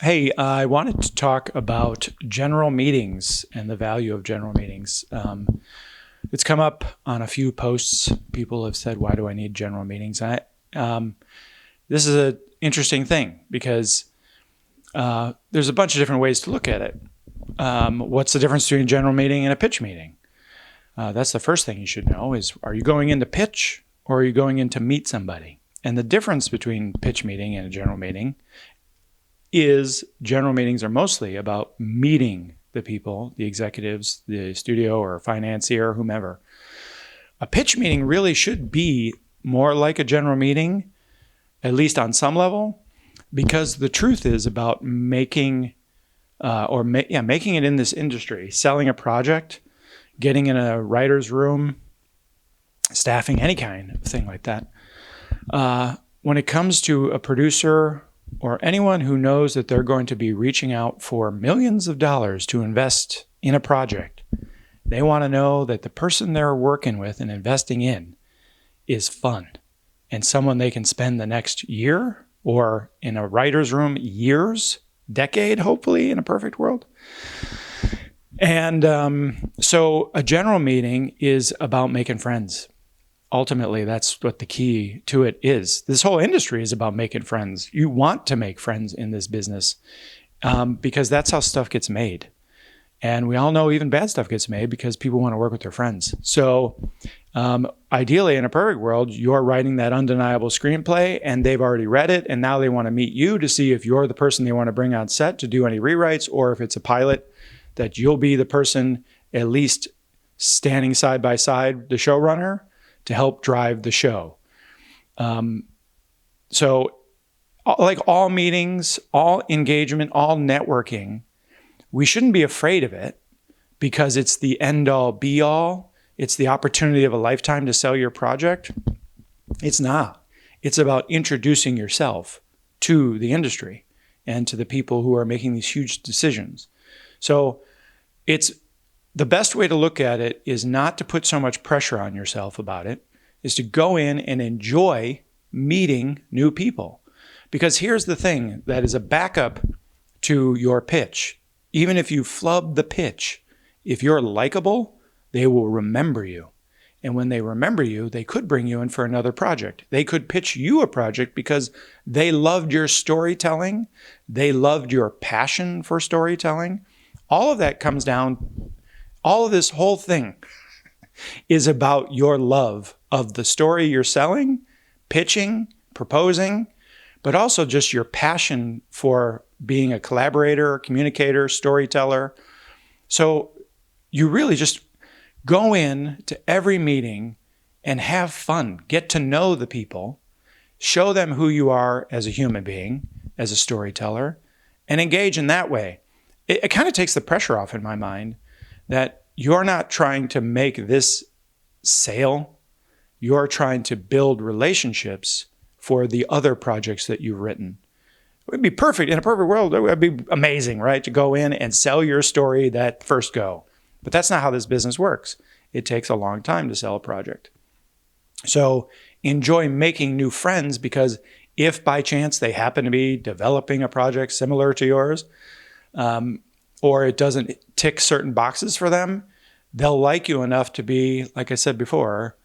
Hey, I wanted to talk about general meetings and the value of general meetings. It's come up on a few posts. People have said, "Why do I need general meetings?" This is an interesting thing because there's a bunch of different ways to look at it. What's the difference between a general meeting and a pitch meeting? That's the first thing you should know is, are you going in to pitch or are you going in to meet somebody? And the difference between pitch meeting and a general meeting is general meetings are mostly about meeting the people, the executives, the studio or financier, whomever. A pitch meeting really should be more like a general meeting, at least on some level, because the truth is about making it in this industry, selling a project, getting in a writer's room, staffing, any kind of thing like that. When it comes to a producer or anyone who knows that they're going to be reaching out for millions of dollars to invest in a project, they want to know that the person they're working with and investing in is fun and someone they can spend the next year or in a writer's room years, decade, hopefully, in a perfect world. And so a general meeting is about making friends. Ultimately, that's what the key to it is. This whole industry is about making friends. You want to make friends in this business because that's how stuff gets made. And we all know even bad stuff gets made because people want to work with their friends. So ideally, in a perfect world, you're writing that undeniable screenplay and they've already read it. And now they want to meet you to see if you're the person they want to bring on set to do any rewrites, or if it's a pilot, that you'll be the person at least standing side by side, the showrunner, to help drive the show. So like all meetings, all engagement, all networking, we shouldn't be afraid of it because it's the end all be all. It's the opportunity of a lifetime to sell your project. It's not. It's about introducing yourself to the industry and to the people who are making these huge decisions. So it's the best way to look at it is not to put so much pressure on yourself about it, is to go in and enjoy meeting new people. Because here's the thing that is a backup to your pitch. Even if you flub the pitch, if you're likable, they will remember you. And when they remember you, they could bring you in for another project. They could pitch you a project because they loved your storytelling. They loved your passion for storytelling. All of that comes down, all of this whole thing is about your love of the story you're selling, pitching, proposing, but also just your passion for being a collaborator, communicator, storyteller. So you really just go in to every meeting and have fun, get to know the people, show them who you are as a human being, as a storyteller, and engage in that way. It kind of takes the pressure off in my mind that you're not trying to make this sale. You're trying to build relationships for the other projects that you've written. It would be perfect. In a perfect world, it would be amazing, right? To go in and sell your story that first go. But that's not how this business works. It takes a long time to sell a project. So enjoy making new friends, because if by chance they happen to be developing a project similar to yours, or it doesn't tick certain boxes for them, they'll like you enough to be, like I said before,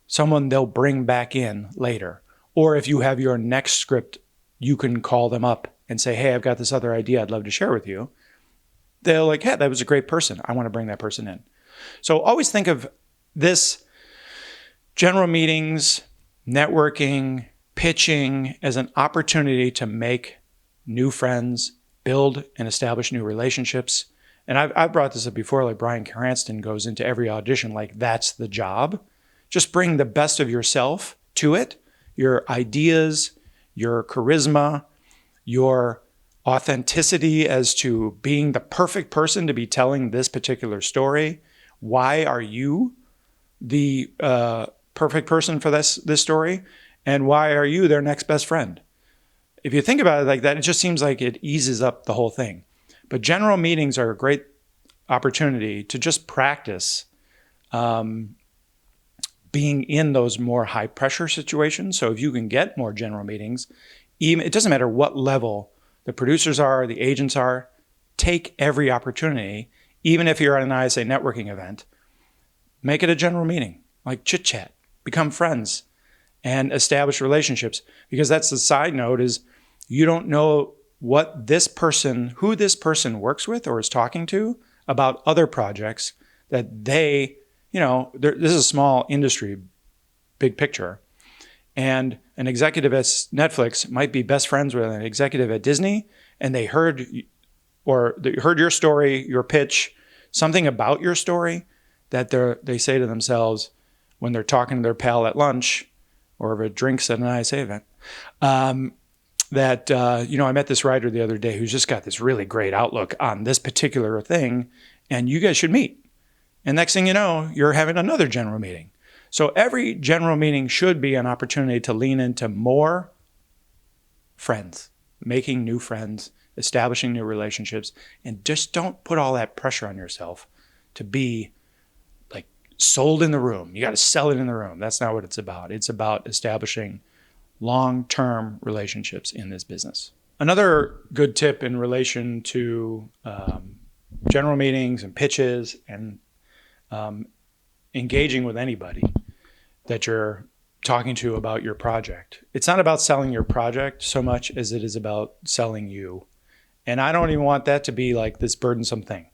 someone they'll bring back in later. Or if you have your next script, you can call them up and say, hey, I've got this other idea I'd love to share with you. They're like, hey, that was a great person. I want to bring that person in. So always think of this general meetings, networking, pitching as an opportunity to make new friends, build and establish new relationships. And I've brought this up before, like Bryan Cranston goes into every audition like that's the job. Just bring the best of yourself to it, your ideas, your charisma, your authenticity as to being the perfect person to be telling this particular story. Why are you the perfect person for this story? And why are you their next best friend? If you think about it like that, it just seems like it eases up the whole thing. But general meetings are a great opportunity to just practice being in those more high pressure situations. So if you can get more general meetings, even it doesn't matter what level the producers are, the agents are. Take every opportunity, even if you're at an ISA networking event, make it a general meeting, like chit chat, become friends and establish relationships. Because that's the side note is you don't know who this person works with or is talking to about other projects that they, this is a small industry, big picture. And an executive at Netflix might be best friends with an executive at Disney, and they heard your story, your pitch, something about your story that they say to themselves when they're talking to their pal at lunch or at drinks at an ISA event, I met this writer the other day who's just got this really great outlook on this particular thing, and you guys should meet. And next thing you know, you're having another general meeting. So every general meeting should be an opportunity to lean into more friends, making new friends, establishing new relationships, and just don't put all that pressure on yourself to be like sold in the room. You got to sell it in the room. That's not what it's about. It's about establishing long-term relationships in this business. Another good tip in relation to general meetings and pitches and engaging with anybody that you're talking to about your project. It's not about selling your project so much as it is about selling you. And I don't even want that to be like this burdensome thing.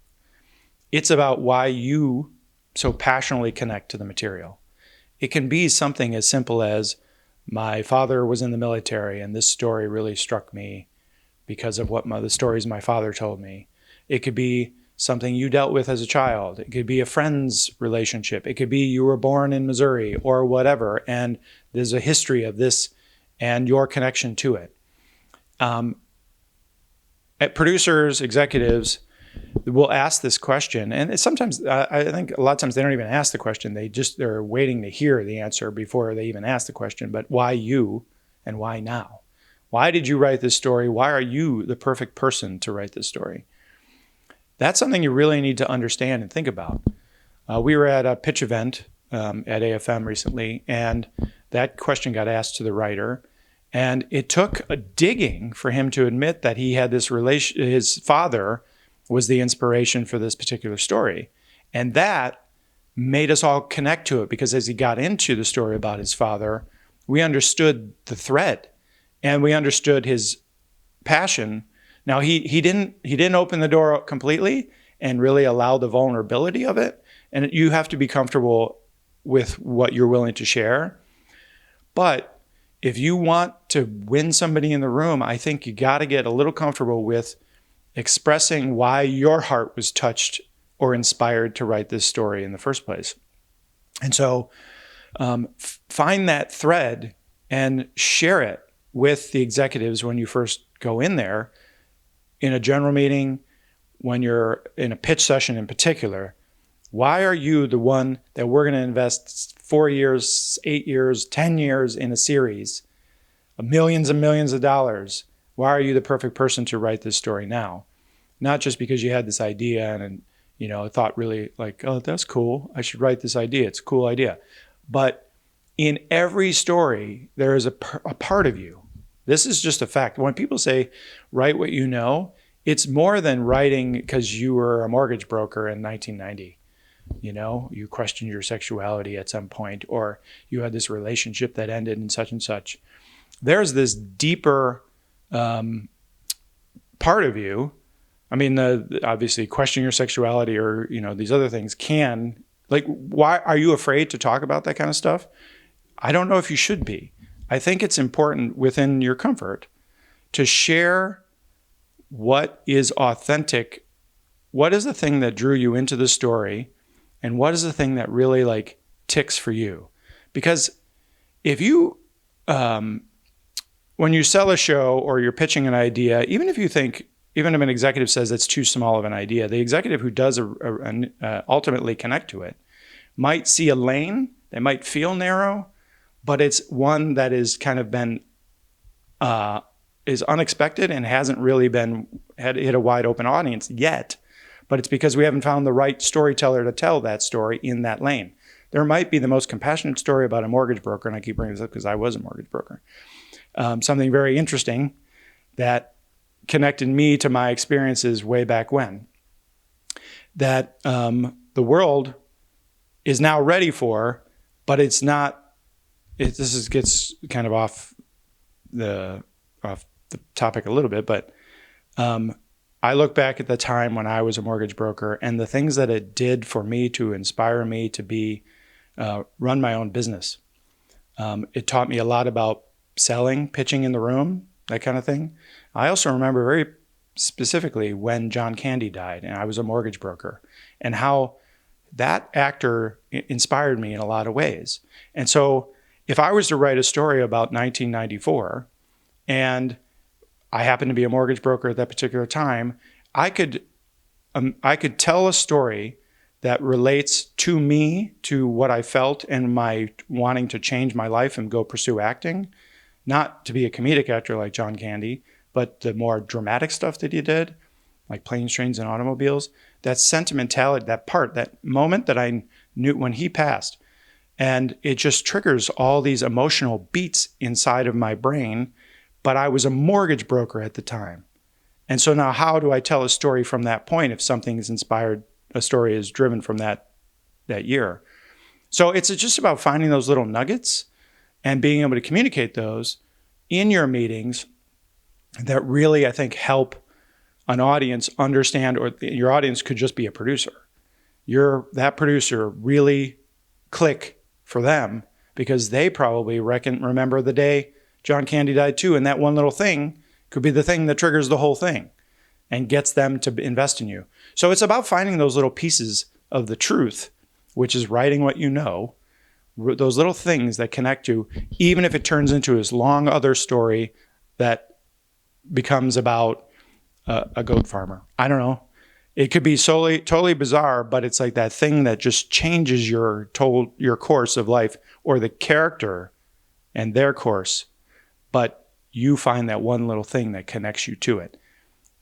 It's about why you so passionately connect to the material. It can be something as simple as, my father was in the military and this story really struck me because of the stories my father told me. It could be something you dealt with as a child. It could be a friend's relationship. It could be you were born in Missouri or whatever, and there's a history of this and your connection to it. At producers, executives will ask this question, and sometimes I think a lot of times they don't even ask the question. They're waiting to hear the answer before they even ask the question. But why you and why now? Why did you write this story? Why are you the perfect person to write this story? That's something you really need to understand and think about. We were at a pitch event at AFM recently, and that question got asked to the writer. And it took a digging for him to admit that he had this relation. His father was the inspiration for this particular story. And that made us all connect to it, because as he got into the story about his father, we understood the thread and we understood his passion. Now he didn't open the door completely and really allow the vulnerability of it. And you have to be comfortable with what you're willing to share. But if you want to win somebody in the room, I think you got to get a little comfortable with expressing why your heart was touched or inspired to write this story in the first place. And so find that thread and share it with the executives when you first go in there, in a general meeting, when you're in a pitch session in particular. Why are you the one that we're going to invest 4 years, 8 years, 10 years in a series of millions and millions of dollars? Why are you the perfect person to write this story now? Not just because you had this idea and thought really like, oh, that's cool, I should write this idea. It's a cool idea. But in every story, there is a part of you. This is just a fact. When people say, write what you know, it's more than writing because you were a mortgage broker in 1990. You questioned your sexuality at some point, or you had this relationship that ended in such and such. There's this deeper part of you. I mean, obviously questioning your sexuality or, these other things why are you afraid to talk about that kind of stuff? I don't know if you should be. I think it's important within your comfort to share what is authentic. What is the thing that drew you into the story? And what is the thing that really ticks for you? Because if you, when you sell a show or you're pitching an idea, even if an executive says it's too small of an idea, the executive who does ultimately connect to it might see a lane that might feel narrow, but it's one that is kind of been, is unexpected and hasn't really hit a wide open audience yet. But it's because we haven't found the right storyteller to tell that story in that lane. There might be the most compassionate story about a mortgage broker, and I keep bringing this up because I was a mortgage broker. Something very interesting that connected me to my experiences way back when, that the world is now ready for, but it's not. Gets kind of off the topic a little bit, but I look back at the time when I was a mortgage broker and the things that it did for me to inspire me to run my own business. It taught me a lot about selling, pitching in the room, that kind of thing. I also remember very specifically when John Candy died and I was a mortgage broker, and how that actor inspired me in a lot of ways. And so if I was to write a story about 1994 and I happened to be a mortgage broker at that particular time, I could tell a story that relates to me, to what I felt and my wanting to change my life and go pursue acting, not to be a comedic actor like John Candy, but the more dramatic stuff that he did, like Planes, Trains, and Automobiles, that sentimentality, that moment that I knew when he passed. And it just triggers all these emotional beats inside of my brain. But I was a mortgage broker at the time. And so now how do I tell a story from that point if something is inspired, a story is driven from that year? So it's just about finding those little nuggets and being able to communicate those in your meetings that really, I think, help an audience understand, or your audience could just be a producer. That producer really click for them because they probably remember the day John Candy died too, and that one little thing could be the thing that triggers the whole thing and gets them to invest in you. So it's about finding those little pieces of the truth, which is writing what you know, those little things that connect you, even if it turns into this long other story that becomes about a goat farmer. I don't know. It could be totally bizarre, but it's like that thing that just changes your course of life, or the character and their course. But you find that one little thing that connects you to it.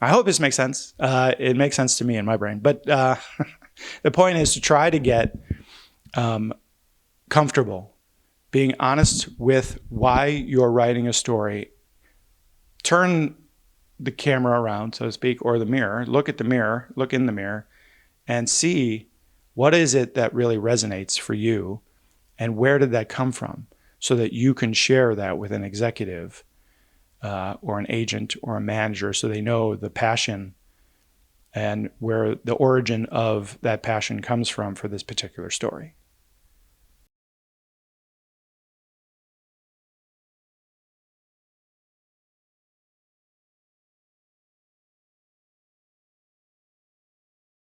I hope this makes sense. It makes sense to me in my brain. But the point is to try to get comfortable being honest with why you're writing a story. Turn the camera around, so to speak, or the mirror. Look in the mirror, and see what is it that really resonates for you, and where did that come from, so that you can share that with an executive or an agent or a manager, so they know the passion and where the origin of that passion comes from for this particular story.